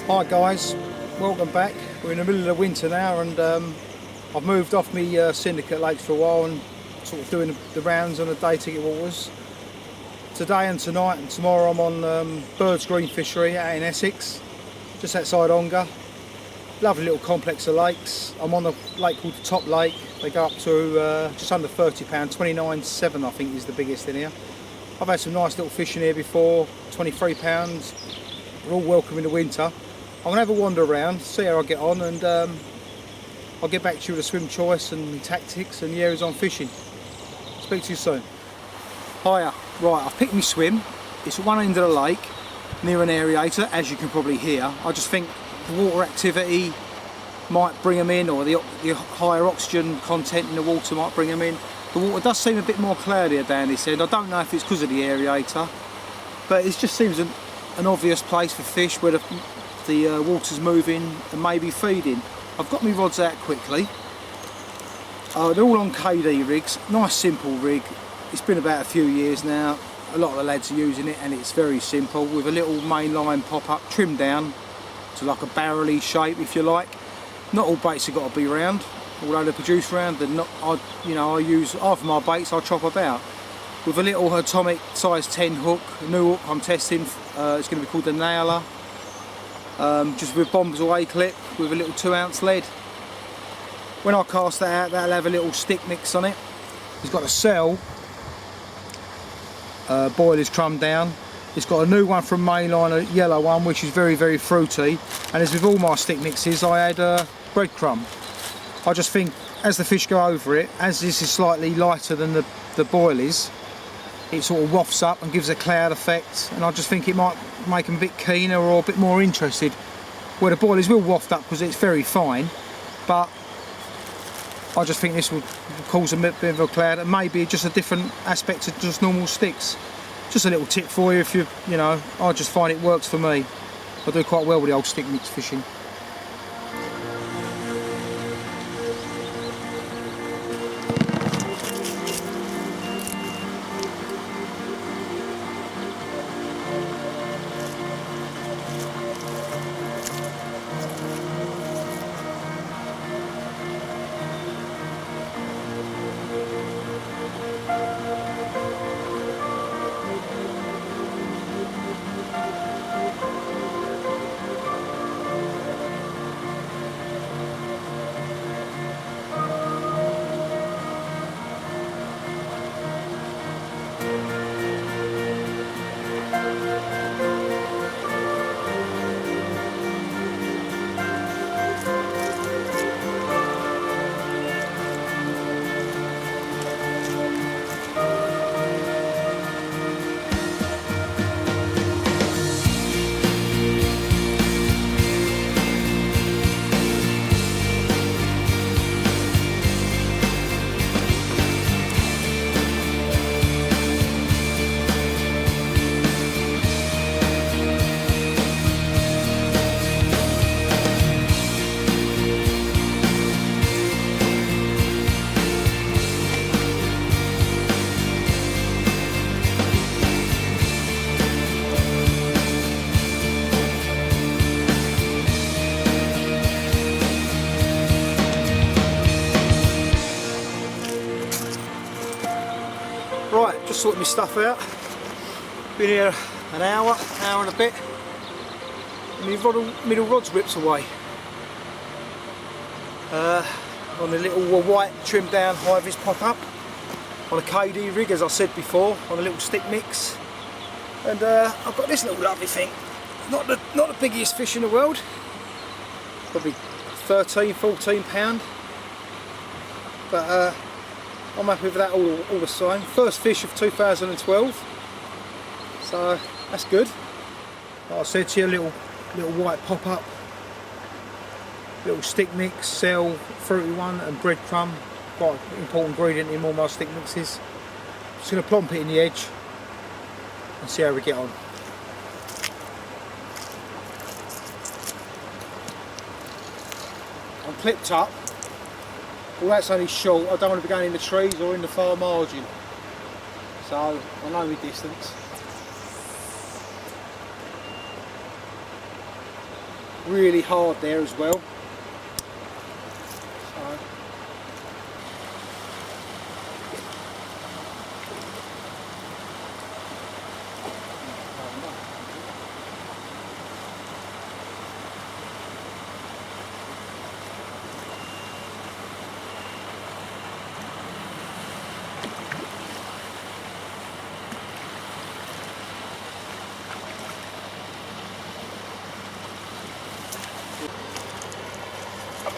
Hi guys, welcome back. We're in the middle of the winter now, and I've moved off my syndicate lakes for a while and sort of doing the rounds on the day ticket waters. Today and tonight and tomorrow I'm on Bird's Green Fishery out in Essex, just outside Ongar. Lovely little complex of lakes. I'm on a lake called the Top Lake. They go up to just under £30, 29.7 I think is the biggest in here. I've had some nice little fish in here before, £23. They're all welcome in the winter. I'm going to have a wander around, see how I get on, and I'll get back to you with a swim choice and my tactics and the areas I'm fishing. Speak to you soon. Hiya. Right, I've picked my swim. It's at one end of the lake, near an aerator, as you can probably hear. I just think the water activity might bring them in, or the higher oxygen content in the water might bring them in. The water does seem a bit more cloudier down this end. I don't know if it's because of the aerator, but it just seems an obvious place for fish where the water's moving and maybe feeding. I've got my rods out quickly. They're all on KD rigs, nice simple rig. It's been about a few years now. A lot of the lads are using it, and it's very simple with a little mainline pop-up trimmed down to like a barrel-y shape, if you like. Not all baits have got to be round, although they produce round. They're not. I use half of my baits. I chop about with a little atomic size 10 hook, a new hook I'm testing. It's going to be called the Nailer. Just with bombs away clip with a little 2-ounce lead. When I cast that out, that'll have a little stick mix on it. It's got a cell boilers trimmed down. It's got a new one from Mainline, a yellow one, which is very, very fruity. And as with all my stick mixes, I add breadcrumb. I just think as the fish go over it, as this is slightly lighter than the boilies, it sort of wafts up and gives a cloud effect, and I just think it might make them a bit keener or a bit more interested. Where the boilies will waft up because it's very fine, but I just think this will cause a bit of a cloud, and maybe just a different aspect to just normal sticks. Just a little tip for you if you know, I just find it works for me. I do quite well with the old stick mix fishing. Right, just sorting my stuff out. Been here an hour and a bit. And my middle rod's ripped away. On a little white trimmed down high-vis pop-up. On a KD rig, as I said before, on a little stick mix. And I've got this little lovely thing. Not the biggest fish in the world. Probably 13, 14 pound. But I'm happy with that all the same. First fish of 2012, so that's good. Like I said to you, a little white pop-up, little stick mix, cell, fruity one, and breadcrumb. Quite an important ingredient in all my stick mixes. Just going to plonk it in the edge and see how we get on. I'm clipped up. Well, that's only short. I don't want to be going in the trees or in the far margin, so I know my distance. really hard there as well.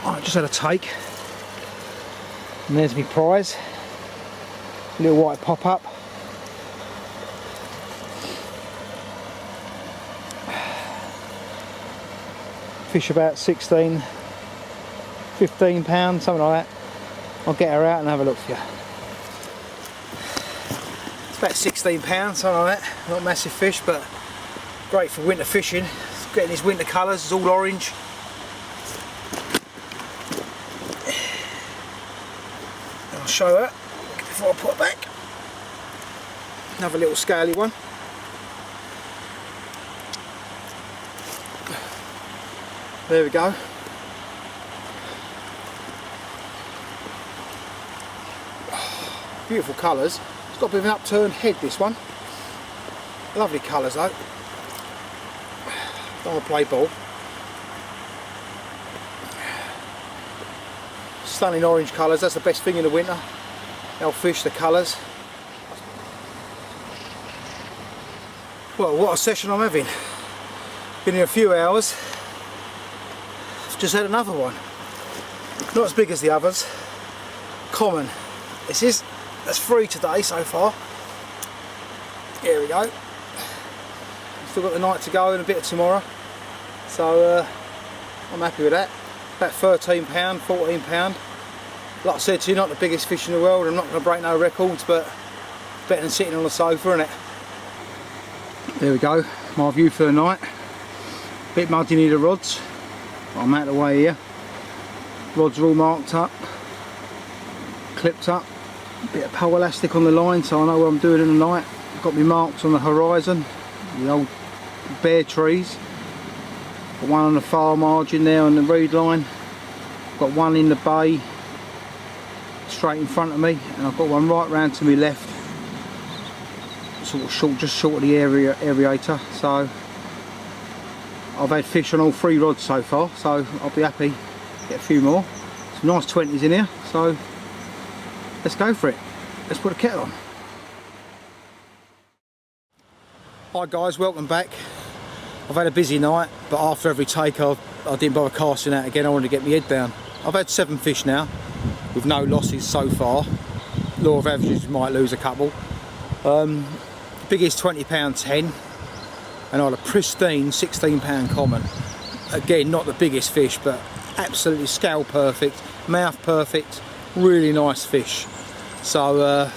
I just had a take, and there's my prize, little white pop-up. Fish about 16, 15 pounds, something like that. I'll get her out and have a look for you. It's about 16 pounds, something like that. Not a massive fish, but great for winter fishing. It's getting his winter colours, it's all orange. I'll show her before I put it back. Another little scaly one. There we go. Beautiful colours. It's got a bit of an upturned head, this one. Lovely colours though. Don't want to play ball. Stunning orange colours, that's the best thing in the winter. They'll fish the colours. Well, what a session I'm having. Been here a few hours. I've just had another one. Not as big as the others. Common. That's 3 today so far. Here we go. Still got the night to go and a bit of tomorrow. So I'm happy with that. About £13, £14. Like I said to you, not the biggest fish in the world. I'm not going to break no records, but better than sitting on the sofa, isn't it? There we go, my view for the night. Bit muddy near the rods, but I'm out of the way here. Rods are all marked up, clipped up. Bit of pole elastic on the line, so I know what I'm doing in the night. I've got my marks on the horizon, the old bare trees. Got one on the far margin there on the reed line. Got one in the bay, straight in front of me, and I've got one right round to my left, sort of short, just short of the aerator. So I've had fish on all 3 rods so far, so I'll be happy to get a few more. Some nice 20s in here, so let's go for it. Let's put a kettle on. Hi guys, welcome back. I've had a busy night, but after every take I didn't bother casting out again. I wanted to get my head down. I've had 7 fish now, with no losses so far. Law of averages, might lose a couple. Biggest £20 10, and I had a pristine £16 common. Again, not the biggest fish, but absolutely scale perfect, mouth perfect, really nice fish. So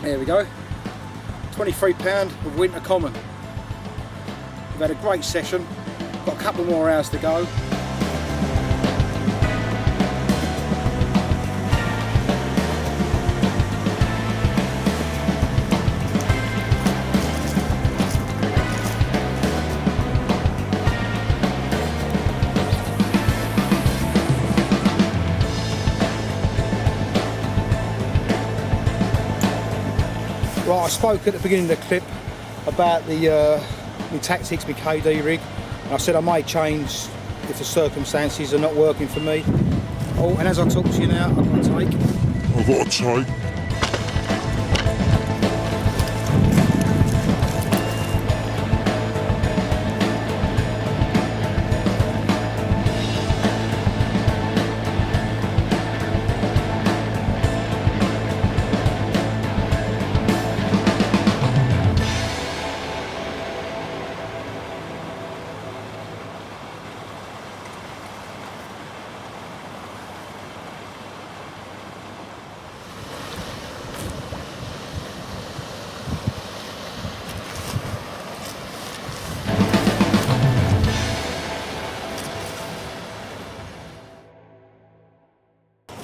there we go, £23 of winter common. We've had a great session, got a couple more hours to go. Right, I spoke at the beginning of the clip about the my tactics, my KD rig, and I said I may change if the circumstances are not working for me. Oh, and as I talk to you now, I've got a take.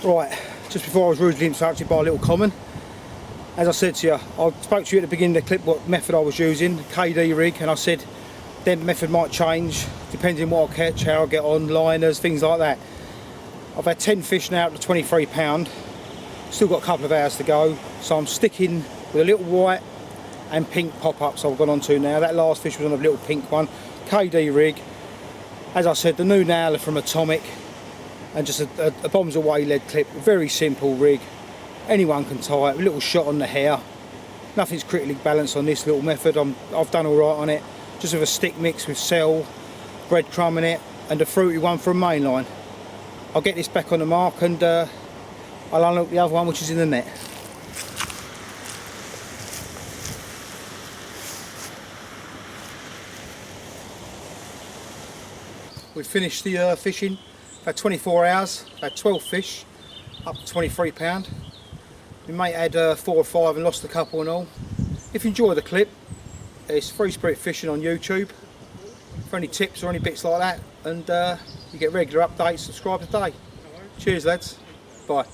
Right, just before I was rudely interrupted by a little comment. As I said to you, I spoke to you at the beginning of the clip what method I was using, KD rig, and I said then method might change depending what I catch, how I get on, liners, things like that. I've had 10 fish now up to 23 pound, still got a couple of hours to go, so I'm sticking with a little white and pink pop-ups I've gone on to now. That last fish was on a little pink one, KD rig. As I said, the new nailer from Atomic, and just a bombs away lead clip, very simple rig. Anyone can tie it, a little shot on the hair. Nothing's critically balanced on this little method. I've done all right on it. Just with a stick mix with cell, breadcrumb in it, and a fruity one from mainline. I'll get this back on the mark and I'll unlock the other one which is in the net. We've finished the fishing. Had 24 hours, had 12 fish, up to 23 pound. My mate had 4 or 5 and lost a couple and all. If you enjoy the clip, it's Free Spirit Fishing on YouTube. For any tips or any bits like that, and you get regular updates, subscribe today. Cheers lads, bye.